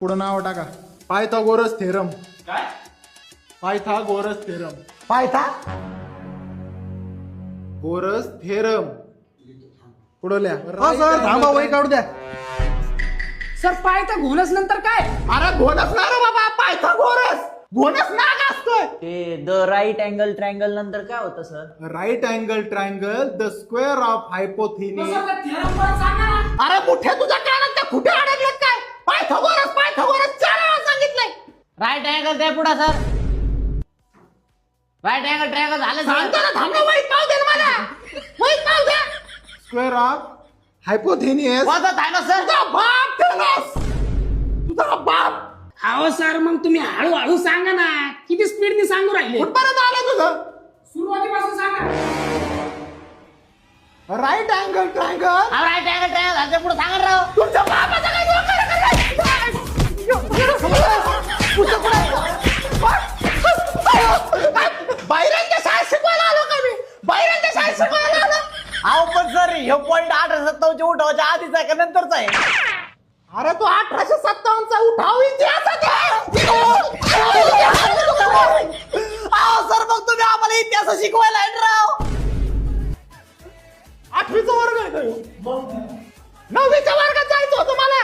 पुढं नाव टाका. Pythagoras theorem. काय? Pythagoras theorem. Pythagoras theorem. पुढं लिहा. हो सर थांबा वही काढू द्या. सर पायथा घोणस नंतर काय? अरे घोणस ना रे बाबा, पायथागोरस. घोणस नाग असतोय. ते द राईट अँगल ट्रायंगल नंतर काय होतं sir? Right angle triangle the square of hypotenuse. सांगा अरे मोठ्या तुझ्या कानात त्या कुठे अडकलेत काय? पायथागोरस पायथागोरस 4 वेळा सांगितलंय. राईट अँगल द्या पुढे सर. राईट अँगल ट्रायंगल झालं सांगतो ना, थांब ना, वहीत नाव दे ना मला. वहीत नाव दे. Square of हायपोथिनिस. थांबा सर. तुझा बाप टेलस. तुझा बाप. अहो सर मग तुम्ही हळूहळू सांगा ना, किती स्पीडने सांगू राहिले. कुठपर्यंत आलं तुझं? सुरुवातीपासून सांगा. Right angle triangle. Right angle triangle झालं पुढे सांगा राव. तुमच्या बापाचं काय डोकं बाहेरांच्या शाळेत शिकवायला आलो का मी? बाहेरांच्या शाळेत शिकवायला आलो. अहो पण सर हे पॉईंट 1857 उठावाच्या आधीच आहे का नंतरच आहे? अरे तो 1857 चा उठाव इतिहासात आहे. अहो सर मग तुम्ही आम्हाला इतिहास शिकवायला आहे राव. 8वीचा वर्ग आहे तो. 9वीच्या वर्गात जायचं होतं मला.